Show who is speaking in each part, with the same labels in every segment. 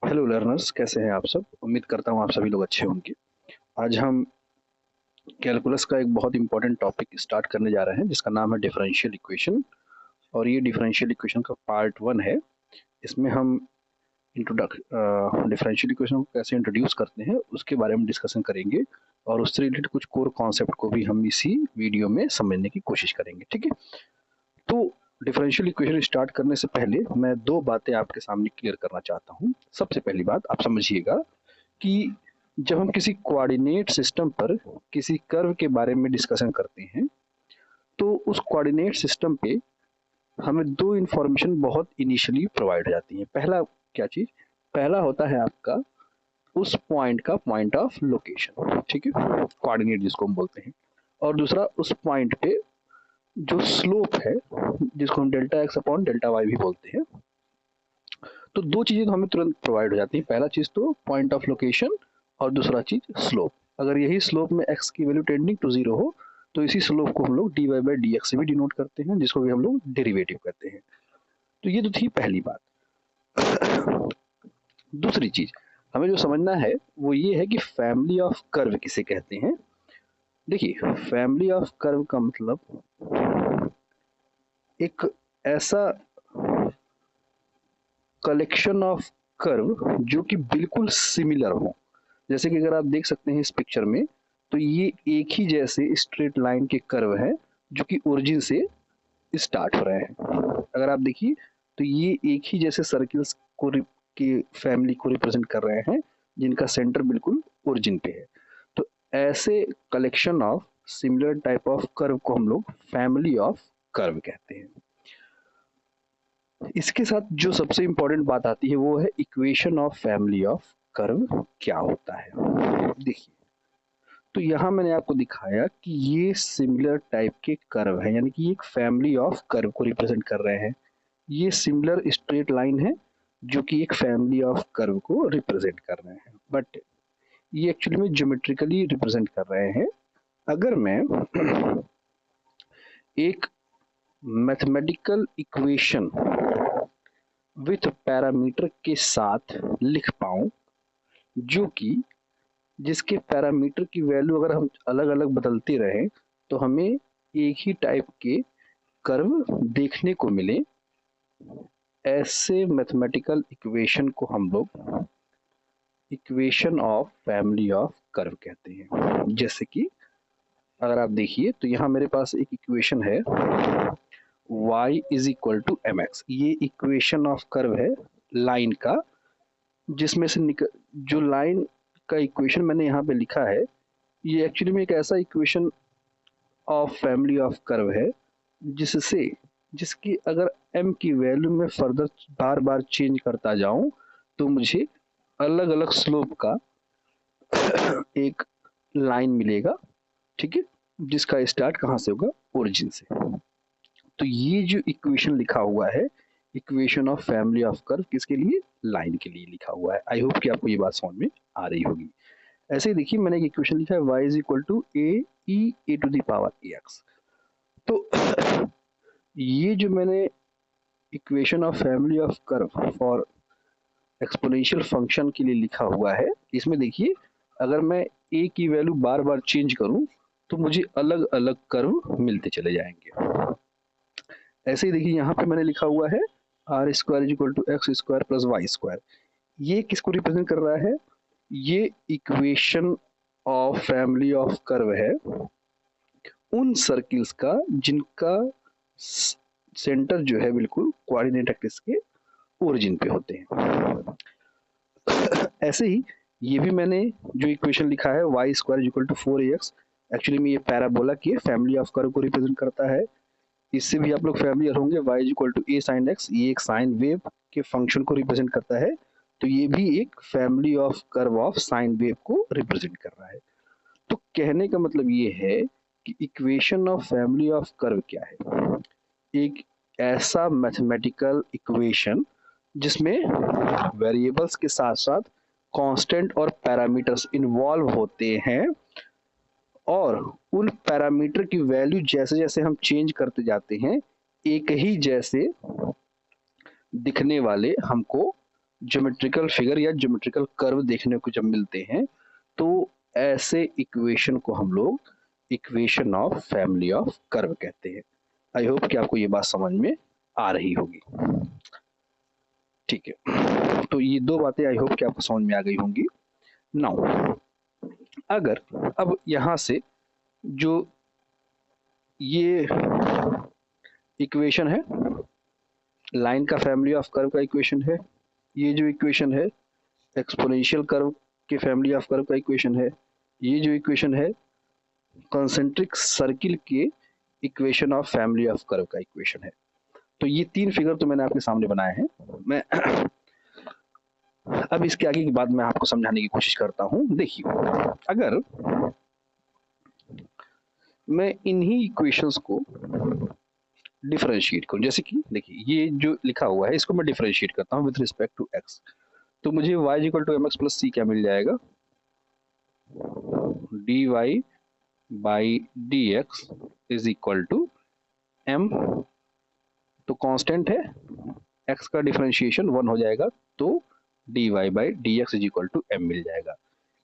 Speaker 1: Hello learners, कैसे हैं आप सब। उम्मीद करता हूँ आप सभी लोग अच्छे होंगे। आज हम कैलकुलस का एक बहुत इंपॉर्टेंट टॉपिक स्टार्ट करने जा रहे हैं जिसका नाम है डिफरेंशियल इक्वेशन। और ये डिफरेंशियल इक्वेशन का पार्ट वन है। इसमें हम डिफरेंशियल इक्वेशन को कैसे इंट्रोड्यूस करते हैं उसके बारे में डिस्कशन करेंगे। और उससे रिलेटेड कुछ कोर कॉन्सेप्ट को भी हम इसी वीडियो में समझने की कोशिश करेंगे, ठीक है। तो डिफरेंशियल इक्वेशन स्टार्ट करने से पहले मैं दो बातें आपके सामने क्लियर करना चाहता हूँ। सबसे पहली बात आप समझिएगा कि जब हम किसी कोऑर्डिनेट सिस्टम पर किसी कर्व के बारे में डिस्कशन करते हैं तो उस कोऑर्डिनेट सिस्टम पे हमें दो इंफॉर्मेशन बहुत इनिशियली प्रोवाइड हो जाती है। पहला क्या चीज, पहला होता है आपका उस पॉइंट का पॉइंट ऑफ लोकेशन, ठीक है, कोऑर्डिनेट जिसको हम बोलते हैं। और दूसरा उस पॉइंट पे जो स्लोप है जिसको हम delta X upon delta Y भी बोलते हैं। तो दो चीजें तो हमें तुरंत प्रोवाइड हो जाती है। पहला चीज तो पॉइंट ऑफ लोकेशन और दूसरा चीज स्लोप। अगर यही स्लोप में x की वैल्यू टेंडिंग टू जीरो हो तो इसी स्लोप को हम लोग dy बाई डी एक्स से भी डिनोट करते हैं, जिसको भी हम लोग डेरिवेटिव कहते हैं। तो ये तो थी पहली बात। दूसरी चीज हमें जो समझना है वो ये है कि फैमिली ऑफ कर्व किसे कहते हैं। देखिए, फैमिली ऑफ कर्व का मतलब एक ऐसा कलेक्शन ऑफ कर्व जो कि बिल्कुल सिमिलर हो। जैसे कि अगर आप देख सकते हैं इस पिक्चर में, तो ये एक ही जैसे स्ट्रेट लाइन के कर्व है जो कि ओरिजिन से स्टार्ट हो रहे हैं। अगर आप देखिए तो ये एक ही जैसे सर्किल्स को की फैमिली को रिप्रेजेंट कर रहे हैं जिनका सेंटर बिल्कुल ओरिजिन पे है। तो ऐसे collection of similar type of curve को हम लोग फैमिली ऑफ कर्व कहते हैं। इसके साथ जो सबसे इंपॉर्टेंट बात आती है वो है equation of family of curve क्या होता है। देखिए, तो यहाँ मैंने आपको दिखाया कि ये सिमिलर टाइप के कर्व है, यानी कि एक फैमिली ऑफ कर्व को रिप्रेजेंट कर रहे हैं। ये सिमिलर स्ट्रेट लाइन है जो कि एक फैमिली ऑफ कर्व को रिप्रेजेंट कर रहे हैं, बट ये एक्चुअली में ज्योमेट्रिकली रिप्रेजेंट कर रहे हैं। अगर मैं एक मैथमेटिकल इक्वेशन विथ पैरामीटर के साथ लिख पाऊं जो कि जिसके पैरामीटर की वैल्यू अगर हम अलग अलग बदलते रहें तो हमें एक ही टाइप के कर्व देखने को मिले, ऐसे मैथमेटिकल इक्वेशन को हम लोग equation of family of curve कहते हैं। जैसे कि अगर आप देखिए तो यहाँ मेरे पास एक इक्वेशन है y is equal to M X. ये इक्वेशन ऑफ कर्व है लाइन का, जिसमें से जो लाइन का इक्वेशन मैंने यहाँ पे लिखा है ये एक्चुअली में एक ऐसा equation of family of curve है जिससे जिसकी अगर m की वैल्यू में फर्दर बार बार चेंज करता जाऊं तो मुझे अलग अलग स्लोप का एक लाइन मिलेगा, ठीक है, जिसका स्टार्ट कहाँ से होगा, ओरिजिन से। तो ये जो इक्वेशन लिखा हुआ है equation of family of curve किसके लिए, लाइन के लिए लिखा हुआ है। आई होप कि आपको ये बात समझ में आ रही होगी। ऐसे ही देखिए मैंने एक इक्वेशन लिखा है y is equal to A to the power A X. तो ये जो मैंने equation of family of curve for exponential function के लिए लिखा हुआ है, इसमें देखिए अगर मैं a की वैल्यू बार बार चेंज करूं तो मुझे अलग अलग कर्व मिलते चले जाएंगे। ऐसे ही देखिए यहाँ पे मैंने लिखा हुआ है R square is equal to X square plus Y square. ये किसको रिप्रेजेंट कर रहा है, ये equation of family of curve है उन सर्किल्स का जिनका सेंटर जो है बिल्कुल कोऑर्डिनेट एक्सिस के ओरिजिन पे होते हैं। ऐसे ही ये भी मैंने जो इक्वेशन लिखा है Y square is equal to four A X, actually में ये पैराबोला की फैमिली ऑफ कर्व को रिप्रेजेंट करता है। इससे भी आप लोग फैमिलियर होंगे, y is equal to A sine X, ये एक साइन वेव के फंक्शन को रिप्रेजेंट करता है। तो ये भी एक family of curve of sine wave को रिप्रेजेंट कर रहा है। तो कहने का मतलब ये है कि equation of family of curve क्या है, एक ऐसा मैथमेटिकल इक्वेशन जिसमें वेरिएबल्स के साथ साथ कांस्टेंट और पैरामीटर्स इन्वॉल्व होते हैं और उन पैरामीटर की वैल्यू जैसे जैसे हम चेंज करते जाते हैं एक ही जैसे दिखने वाले हमको ज्योमेट्रिकल फिगर या ज्योमेट्रिकल कर्व देखने को जब मिलते हैं तो ऐसे इक्वेशन को हम लोग equation of family of curve कहते हैं। आई होप कि आपको ये बात समझ में आ रही होगी। ठीक है, तो ये दो बातें आई होप कि आपको समझ में आ गई होंगी। नाउ अगर अब यहां से जो ये इक्वेशन है, लाइन का फैमिली ऑफ कर्व का इक्वेशन है, ये जो इक्वेशन है एक्सपोनेंशियल कर्व के फैमिली ऑफ कर्व का इक्वेशन है, ये जो इक्वेशन है कंसेंट्रिक सर्किल के equation of family of curve का इक्वेशन है। तो ये तीन फिगर तो मैंने आपके सामने बनाए हैं। मैं अब इसके आगे की बात मैं आपको समझाने की कोशिश करता हूं। देखिए, अगर मैं इन्हीं इक्वेशंस को डिफरेंशिएट करूं, जैसे कि देखिए ये जो लिखा हुआ है इसको मैं डिफरेंशिएट करता हूं विद रिस्पेक्ट टू एक्स, तो मुझे y equal to M X plus C क्या मिल जाएगा, D Y by D X is equal to M, तो कांस्टेंट है x का डिफरेंशिएशन 1 हो जाएगा, तो D Y by D X is equal to M मिल जाएगा।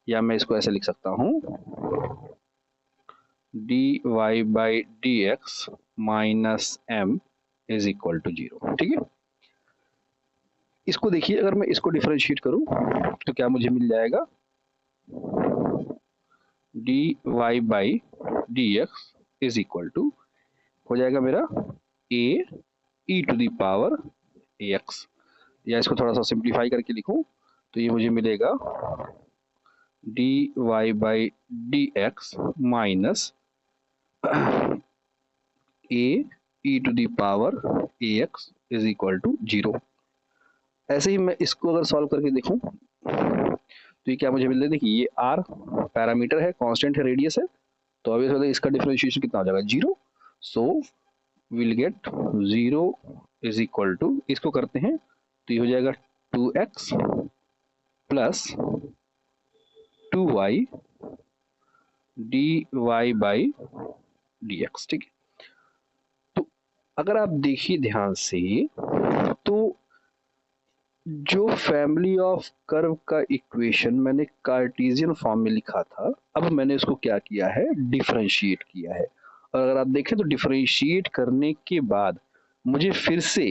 Speaker 1: या मैं इसको ऐसे लिख सकता हूँ, D Y by D X minus M is equal to 0। ठीक है, इसको देखिए, अगर मैं इसको डिफरेंशिएट करूं तो क्या मुझे मिल जाएगा, D Y by D X is equal to हो जाएगा मेरा A E to the power A X, या इसको थोड़ा सा सिंप्लीफाई करके लिखूं तो ये मुझे मिलेगा D Y by D X minus A E to the power A X is equal to 0। ऐसे ही मैं इसको अगर सॉल्व करके देखूं तो ये क्या मुझे मिल रहा है, देखिए ये आर पैरामीटर है, कांस्टेंट है, रेडियस है, तो ऑब्वियस बात है इसका डिफरेंशिएशन कितना हो जाएगा, 0। So will get 0 is equal to, इसको करते हैं तो ये हो जाएगा 2x plus 2y D Y by D X. ठीक है, तो अगर आप देखिए ध्यान से तो जो फैमिली ऑफ कर्व का इक्वेशन मैंने कार्टेशियन फॉर्म में लिखा था, अब मैंने इसको क्या किया है, डिफरेंशिएट किया है। और अगर आप देखें तो डिफरेंशिएट करने के बाद मुझे फिर से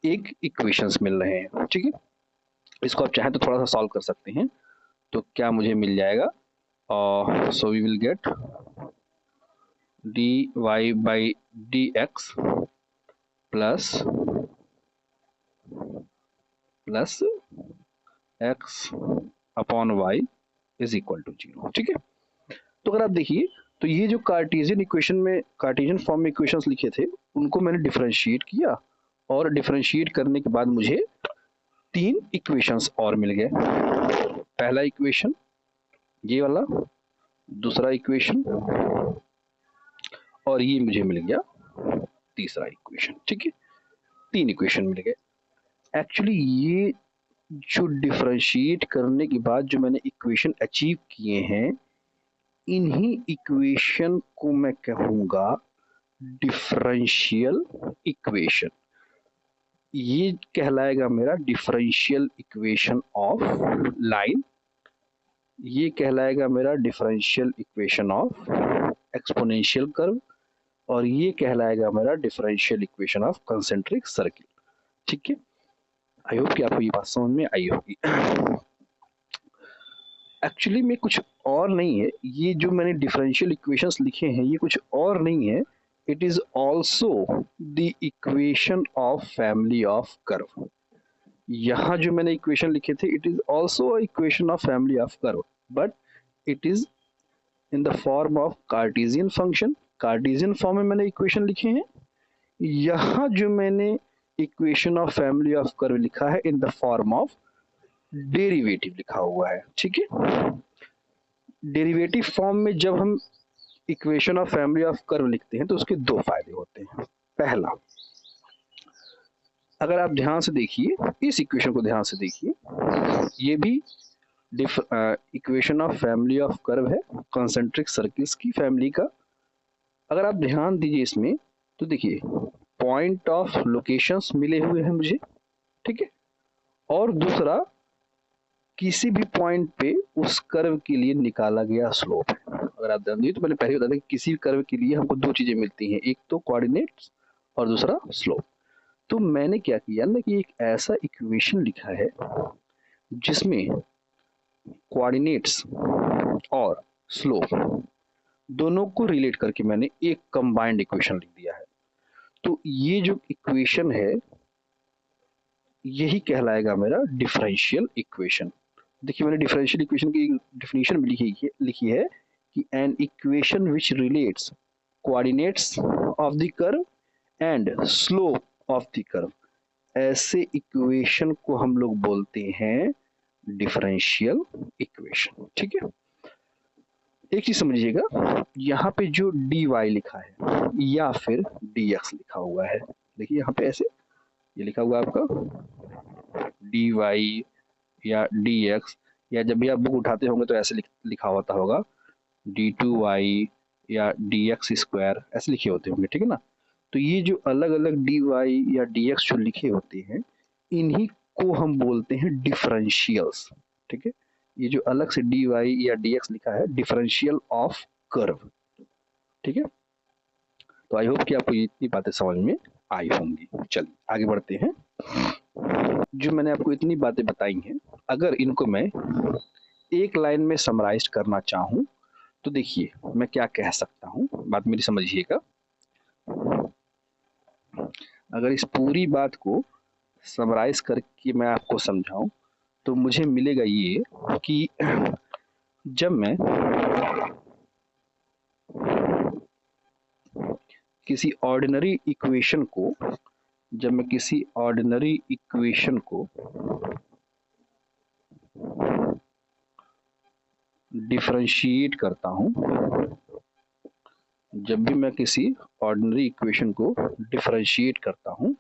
Speaker 1: एक इक्वेशंस मिल रहे हैं। ठीक है, इसको आप चाहें तो थोड़ा सा सॉल्व कर सकते हैं, तो क्या मुझे मिल जाएगा, so we will get D Y by D X plus plus X upon Y is equal to 0। ठीक है, तो अगर आप देखिए तो ये जो कार्टेशियन इक्वेशन में, कार्टेशियन फॉर्म में इक्वेशंस लिखे थे उनको मैंने डिफरेंशिएट किया, और डिफरेंशिएट करने के बाद मुझे तीन इक्वेशंस और मिल गए। पहला इक्वेशन ये वाला, दूसरा इक्वेशन, और ये मुझे मिल गया तीसरा इक्वेशन। ठीक है, तीन इक्वेशन मिल गए। एक्चुअली ये जो डिफरेंशिएट करने के बाद जो मैंने इक्वेशन अचीव किए हैं, इन्हीं इक्वेशन को मैं कहूंगा डिफरेंशियल इक्वेशन। ये कहलाएगा मेरा डिफरेंशियल इक्वेशन ऑफ लाइन, ये कहलाएगा मेरा differential equation of exponential curve, और ये कहलाएगा मेरा differential equation of concentric circle. ठीक है, आई होप कि आपको ये बात समझ में आई होगी। एक्चुअली में कुछ और नहीं है, ये जो मैंने डिफरेंशियल इक्वेशंस लिखे हैं ये कुछ और नहीं है, it is also the equation of family of curve. यहाँ जो मैंने इक्वेशन लिखे थे it is also equation of family of curve, but it is in the form of Cartesian function. Cartesian form में मैंने इक्वेशन लिखे हैं। यहाँ जो मैंने equation of family of curve लिखा है in the form of derivative लिखा हुआ है। ठीक है, डेरिवेटिव फॉर्म में जब हम equation of family of curve लिखते हैं तो उसके दो फायदे होते हैं। पहला, अगर आप ध्यान से देखिए, इस इक्वेशन को ध्यान से देखिए, ये भी equation of family of curve है, कंसेंट्रिक सर्किल्स की फैमिली का। अगर आप ध्यान दीजिए इसमें तो देखिए पॉइंट ऑफ लोकेशंस मिले हुए हैं मुझे। ठीक है, और दूसरा किसी भी पॉइंट पे उस कर्व के लिए निकाला गया स्लोप है। अगर आप ध्यान दिए तो मैंने पहले बता दिया कि किसी भी कर्व के लिए हमको दो चीजें मिलती हैं, एक तो कोऑर्डिनेट्स और दूसरा स्लोप। तो मैंने क्या किया ना कि एक ऐसा इक्वेशन लिखा है जिसमें कोऑर्डिनेट्स और स्लोप दोनों को रिलेट करके मैंने एक कंबाइंड इक्वेशन लिख दिया है। तो ये जो इक्वेशन है यही कहलाएगा मेरा डिफरेंशियल इक्वेशन। देखिए मैंने डिफरेंशियल इक्वेशन की डेफिनेशन भी लिखी है कि an equation which relates coordinates of the curve and slope of the curve, ऐसे इक्वेशन को हम लोग बोलते हैं डिफरेंशियल इक्वेशन। ठीक है, एक चीज समझिएगा, यहाँ पे जो dy लिखा है या फिर dx लिखा हुआ है, देखिए यहाँ पे ऐसे ये लिखा हुआ है आपका dy या dx, या जब भी आप बुक उठाते होंगे तो ऐसे लिखा होता होगा d2y या dx स्क्वायर, ऐसे लिखे होते होंगे। ठीक है ना, तो ये जो अलग अलग dy या dx जो लिखे होते हैं इन्हीं को हम बोलते हैं डिफरेंशियल्स। ठीक है, ये जो अलग से dy या dx लिखा है डिफरेंशियल ऑफ कर्व। ठीक है, तो आई होप कि आपको इतनी बातें समझ में आई होंगी। चलिए आगे बढ़ते हैं। जो मैंने आपको इतनी बातें बताई हैं, अगर इनको मैं एक लाइन में समराइज करना चाहूँ तो देखिए मैं क्या कह सकता हूँ, बात मेरी समझिएगा। अगर इस पूरी बात को समराइज करके मैं आपको समझाऊं तो मुझे मिलेगा ये कि जब मैं किसी ऑर्डिनरी इक्वेशन को डिफरेंशिएट करता हूं, जब भी मैं किसी ऑर्डिनरी इक्वेशन को डिफरेंशिएट करता हूं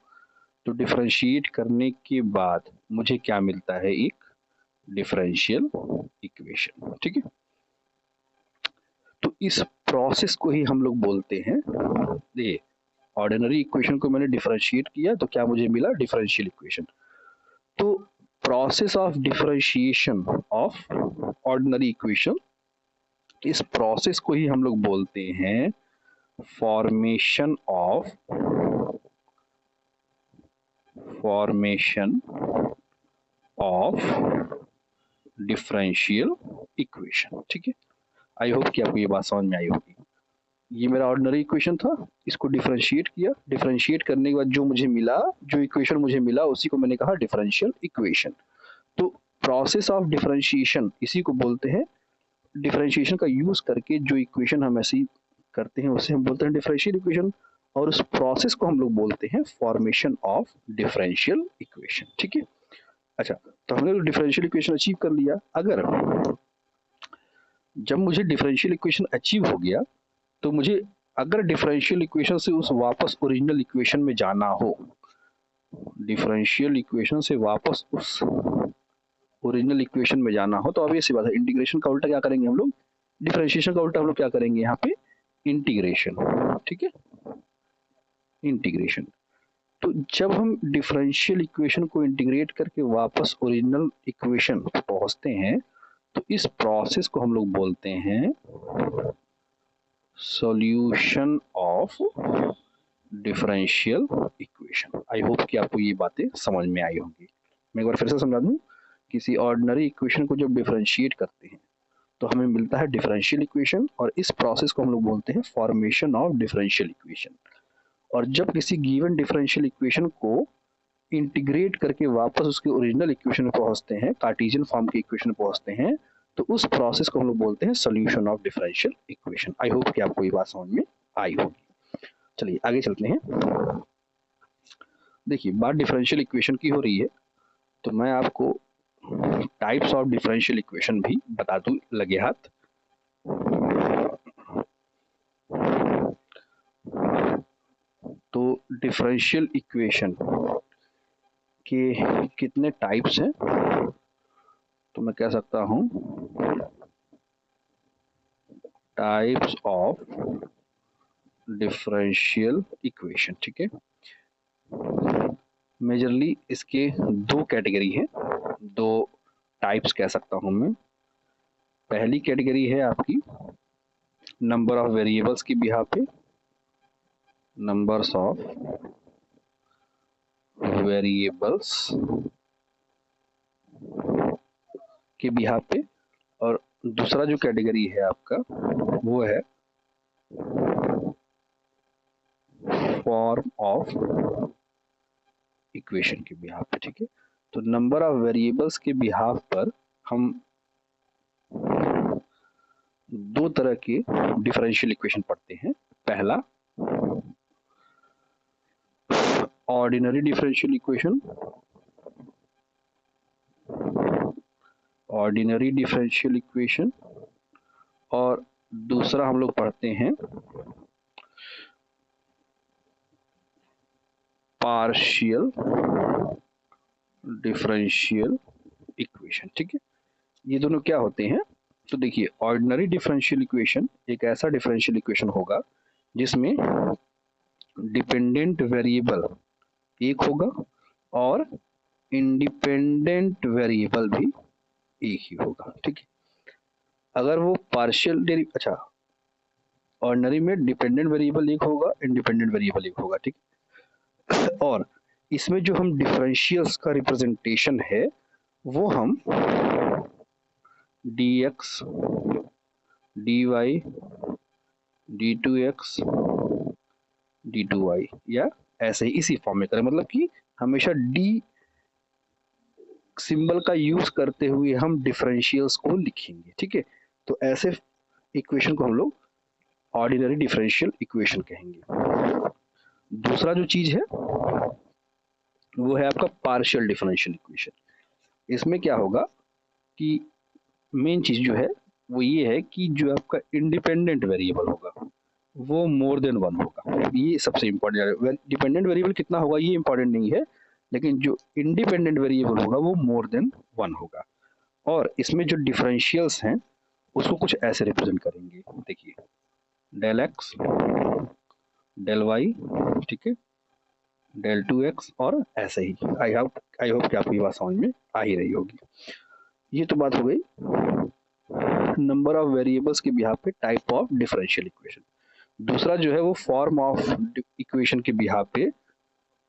Speaker 1: तो डिफरेंशिएट करने के बाद मुझे क्या मिलता है, एक डिफरेंशियल इक्वेशन। ठीक है, तो इस प्रोसेस को ही हम लोग बोलते हैं, देखिए ऑर्डिनरी इक्वेशन को मैंने डिफरेंशिएट किया तो क्या मुझे मिला, डिफरेंशियल इक्वेशन। तो process of differentiation of ordinary equation, इस प्रोसेस को ही हम लोग बोलते हैं फॉर्मेशन ऑफ डिफरेंशियल इक्वेशन। ठीक है, आई होप कि आपको ये बात समझ में आई होगी। ये मेरा ऑर्डिनरी इक्वेशन था, इसको डिफरेंशिएट किया, डिफरेंशिएट करने के बाद जो मुझे मिला, जो इक्वेशन मुझे मिला उसी को मैंने कहा डिफरेंशियल इक्वेशन। तो प्रोसेस ऑफ डिफरेंशिएशन इसी को बोलते हैं, डिफरेंशिएशन का यूज करके जो इक्वेशन हम ऐसे करते हैं उसे हम बोलते हैं डिफरेंशियल इक्वेशन, और उस प्रोसेस को हम लोग बोलते हैं फॉर्मेशन ऑफ डिफरेंशियल इक्वेशन। ठीक है, अच्छा तो हमने तो डिफरेंशियल इक्वेशन अचीव कर लिया। अगर जब मुझे डिफरेंशियल इक्वेशन अचीव हो गया तो मुझे अगर डिफरेंशियल इक्वेशन से उस वापस ओरिजिनल इक्वेशन में जाना हो, डिफरेंशियल इक्वेशन से वापस उस ओरिजिनल इक्वेशन में जाना हो तो अब ये सी बात है, इंटीग्रेशन का उल्टा क्या करेंगे हम लोग, डिफरेंशिएशन का उल्टा हम लोग क्या करेंगे यहाँ पे, इंटीग्रेशन। ठीक है, इंटीग्रेशन। तो जब हम डिफरेंशियल इक्वेशन को इंटीग्रेट करके वापस ओरिजिनल इक्वेशन पहुंचते हैं तो इस प्रोसेस को हम लोग बोलते हैं solution of differential equation. I hope कि आपको ये बातें समझ में आई होंगी। मैं एक बार फिर से समझा दूं, किसी ऑर्डिनरी इक्वेशन को जब डिफरेंशिएट करते हैं तो हमें मिलता है डिफरेंशियल इक्वेशन, और इस प्रोसेस को हम लोग बोलते हैं फॉर्मेशन ऑफ डिफरेंशियल इक्वेशन। और जब किसी गिवन डिफरेंशियल इक्वेशन को इंटीग्रेट करके वापस उसके ओरिजिनल इक्वेशन में पहुंचते हैं, कार्टेशियन फॉर्म के इक्वेशन में पहुंचते हैं, तो उस प्रोसेस को हम लोग बोलते हैं solution of differential equation. I hope कि आपको ये बात समझ में आई होगी। चलिए आगे चलते हैं। देखिए बात डिफरेंशियल इक्वेशन की हो रही है तो मैं आपको टाइप्स ऑफ डिफरेंशियल इक्वेशन भी बता दूं लगे हाथ। तो डिफरेंशियल इक्वेशन के कितने टाइप्स हैं, तो मैं कह सकता हूं टाइप्स ऑफ डिफरेंशियल इक्वेशन। ठीक है, मेजरली इसके दो कैटेगरी हैं, दो टाइप्स कह सकता हूँ मैं। पहली कैटेगरी है आपकी नंबर ऑफ वेरिएबल्स की बिहाफ पे, नंबर्स ऑफ वेरिएबल्स के बिहाफ पे, और दूसरा जो कैटेगरी है आपका वो है फॉर्म ऑफ इक्वेशन के बिहाफ पे। ठीक है, तो नंबर ऑफ वेरिएबल्स के बिहाफ पर हम दो तरह के डिफरेंशियल इक्वेशन पढ़ते हैं। पहला ordinary differential equation, ordinary differential equation, और दूसरा हम लोग पढ़ते हैं पार्शियल डिफरेंशियल इक्वेशन। ठीक है, ये दोनों क्या होते हैं? तो देखिए, ऑर्डिनरी डिफरेंशियल इक्वेशन एक ऐसा डिफरेंशियल इक्वेशन होगा जिसमें डिपेंडेंट वेरिएबल एक होगा और इंडिपेंडेंट वेरिएबल भी एक ही होगा। ठीक है, अगर वो पार्शियल अच्छा, ऑर्डिनरी में डिपेंडेंट वेरिएबल एक होगा, इंडिपेंडेंट वेरिएबल एक होगा। ठीक, और इसमें जो हम डिफरेंशियल्स का रिप्रेजेंटेशन है वो हम dx, dy, d2x, d2y या ऐसे ही इसी फॉर्म में करें, मतलब कि हमेशा d सिंबल का यूज करते हुए हम डिफरेंशियल्स को लिखेंगे। ठीक है, तो ऐसे इक्वेशन को हम लोग ऑर्डिनरी डिफरेंशियल इक्वेशन कहेंगे। दूसरा जो चीज है वो है आपका पार्शियल डिफरेंशियल इक्वेशन। इसमें क्या होगा कि मेन चीज जो है वो ये है कि जो आपका इंडिपेंडेंट वेरिएबल होगा वो मोर देन वन होगा। ये सबसे इंपॉर्टेंट है। डिपेंडेंट वेरिएबल कितना होगा ये इंपॉर्टेंट नहीं है, लेकिन जो इंडिपेंडेंट वेरिएबल होगा वो मोर देन वन होगा। और इसमें जो डिफरेंशियल्स हैं उसको कुछ ऐसे रिप्रेजेंट करेंगे, देखिए डेल एक्स, डेल वाई, ठीक है, डेल टू एक्स, और ऐसे ही। आई होप कि आपको ये बात समझ में आ ही रही होगी। ये तो बात हो गई नंबर ऑफ वेरिएबल्स के बिहाफ पे टाइप ऑफ डिफरेंशियल इक्वेशन। दूसरा जो है वो फॉर्म ऑफ इक्वेशन के बिहाफ पे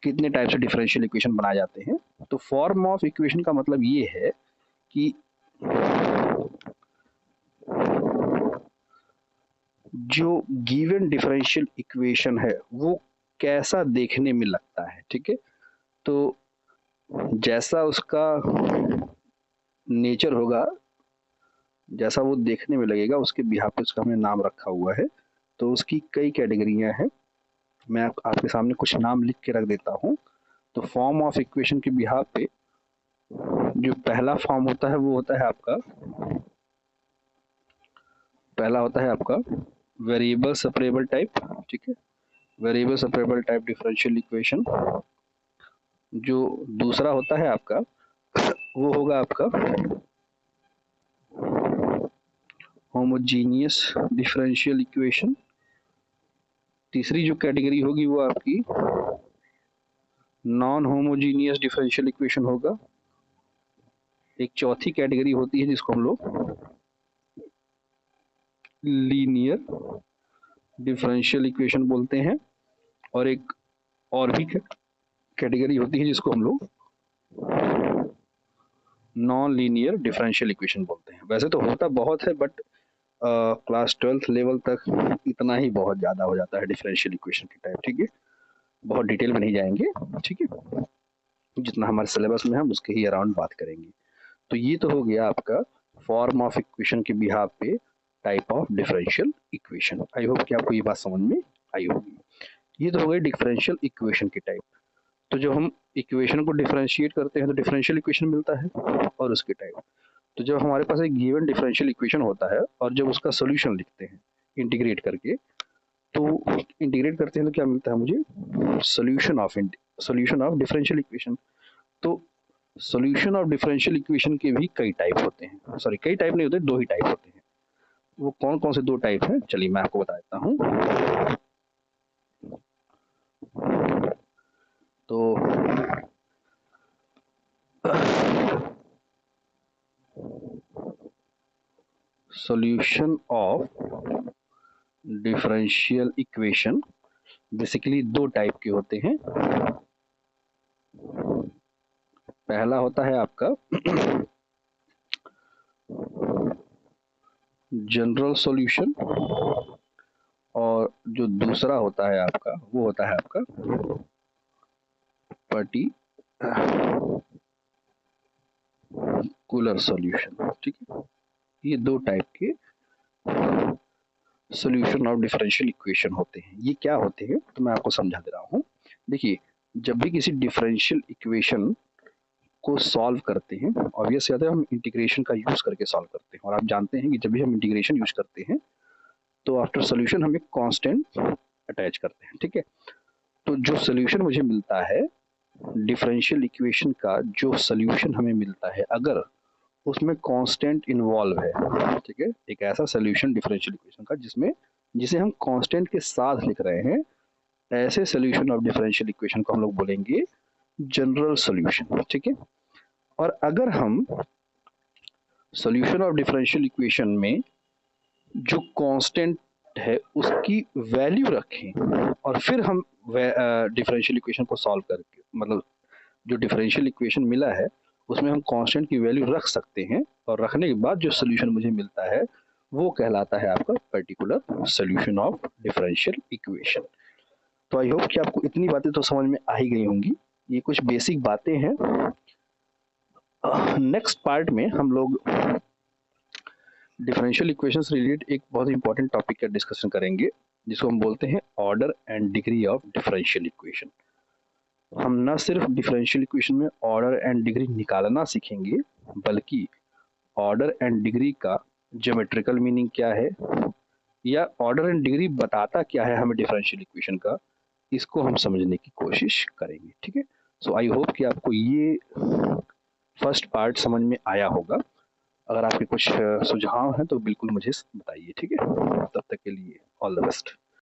Speaker 1: कितने टाइप से डिफरेंशियल इक्वेशन बनाए जाते हैं। तो फॉर्म ऑफ इक्वेशन का मतलब ये है कि जो गिवन डिफरेंशियल इक्वेशन है वो कैसा देखने में लगता है। ठीक है, तो जैसा उसका नेचर होगा, जैसा वो देखने में लगेगा, उसके बिहाफ पे उसका हमने नाम रखा हुआ है। तो उसकी कई कैटेगरियां हैं, मैं आपके सामने कुछ नाम लिख के रख देता हूँ। तो फॉर्म ऑफ इक्वेशन के बिहाफ पे जो पहला फॉर्म होता है वो होता है आपका, पहला होता है आपका वेरिएबल सेपरेबल टाइप। ठीक है, variable separable type differential equation. जो दूसरा होता है आपका वो होगा आपका होमोजीनियस डिफरेंशियल इक्वेशन। तीसरी जो कैटेगरी होगी वो आपकी नॉन होमोजीनियस डिफरेंशियल इक्वेशन होगा। एक चौथी कैटेगरी होती है जिसको हम लोग लीनियर डिफरेंशियल इक्वेशन बोलते हैं, और एक और भी कैटेगरी होती है जिसको हम लोग नॉन लीनियर डिफरेंशियल इक्वेशन बोलते हैं। वैसे तो होता बहुत है, बट क्लास 12th लेवल तक इतना ही बहुत ज़्यादा हो जाता है डिफरेंशियल इक्वेशन के टाइप। ठीक है, बहुत डिटेल में नहीं जाएंगे। ठीक है, जितना हमारे सिलेबस में हम उसके ही अराउंड बात करेंगे। तो ये तो हो गया आपका फॉर्म ऑफ इक्वेशन के बिहाफ पे type of differential equation. I hope कि आपको ये बात समझ में आई होगी। ये तो हो गई डिफरेंशियल इक्वेशन की टाइप। तो जब हम इक्वेशन को डिफरेंशिएट करते हैं तो डिफरेंशियल इक्वेशन मिलता है और उसकी टाइप। तो जब हमारे पास एक गिवन डिफरेंशियल इक्वेशन होता है और जब उसका सोल्यूशन लिखते हैं इंटीग्रेट करके, तो इंटीग्रेट करते हैं तो क्या मिलता है मुझे? Solution of differential equation. तो सोल्यूशन ऑफ डिफरेंशियल इक्वेशन के भी कई टाइप होते हैं, सॉरी कई टाइप नहीं होते, दो ही टाइप होते हैं। वो कौन कौन से दो टाइप हैं चलिए मैं आपको बता देता हूँ। तो solution of differential equation basically दो टाइप के होते हैं। पहला होता है आपका जनरल सॉल्यूशन, और जो दूसरा होता है आपका वो होता है आपका पर्टिकुलर सॉल्यूशन। ठीक है, ये दो टाइप के सॉल्यूशन ऑफ डिफरेंशियल इक्वेशन होते हैं। ये क्या होते हैं तो मैं आपको समझा दे रहा हूँ। देखिए, जब भी किसी डिफरेंशियल इक्वेशन को सॉल्व करते हैं, ऑब्वियस बात है हम इंटीग्रेशन का यूज करके सॉल्व करते हैं, और आप जानते हैं कि जब भी हम इंटीग्रेशन यूज करते हैं तो आफ्टर सॉल्यूशन हम एक कांस्टेंट अटैच करते हैं। ठीक है, तो जो सॉल्यूशन मुझे मिलता है डिफरेंशियल इक्वेशन का, जो सॉल्यूशन हमें मिलता है अगर उसमें कांस्टेंट इन्वॉल्व है, ठीक है, एक ऐसा सॉल्यूशन डिफरेंशियल इक्वेशन का जिसे हम कांस्टेंट के साथ लिख रहे हैं, ऐसे सॉल्यूशन ऑफ डिफरेंशियल इक्वेशन को हम लोग बोलेंगे जनरल सॉल्यूशन। ठीक है, और अगर हम सॉल्यूशन ऑफ डिफरेंशियल इक्वेशन में जो कांस्टेंट है उसकी वैल्यू रखें और फिर हम डिफरेंशियल इक्वेशन को सॉल्व करके, मतलब जो डिफरेंशियल इक्वेशन मिला है उसमें हम कांस्टेंट की वैल्यू रख सकते हैं, और रखने के बाद जो सोल्यूशन मुझे मिलता है वो कहलाता है आपका particular solution of differential equation. तो आई होप कि आपको इतनी बातें तो समझ में आ ही गई होंगी। ये कुछ बेसिक बातें हैं। नेक्स्ट पार्ट में हम लोग डिफरेंशियल इक्वेशन से रिलेटेड एक बहुत इंपॉर्टेंट टॉपिक का डिस्कशन करेंगे, जिसको हम बोलते हैं order and degree of differential equation. हम न सिर्फ डिफरेंशियल इक्वेशन में ऑर्डर एंड डिग्री निकालना सीखेंगे, बल्कि ऑर्डर एंड डिग्री का ज्योमेट्रिकल मीनिंग क्या है, या ऑर्डर एंड डिग्री बताता क्या है हमें डिफरेंशियल इक्वेशन का, इसको हम समझने की कोशिश करेंगे। ठीक है, सो आई होप कि आपको ये फर्स्ट पार्ट समझ में आया होगा। अगर आपके कुछ सुझाव हैं तो बिल्कुल मुझे बताइए। ठीक है, तब तक के लिए ऑल द बेस्ट।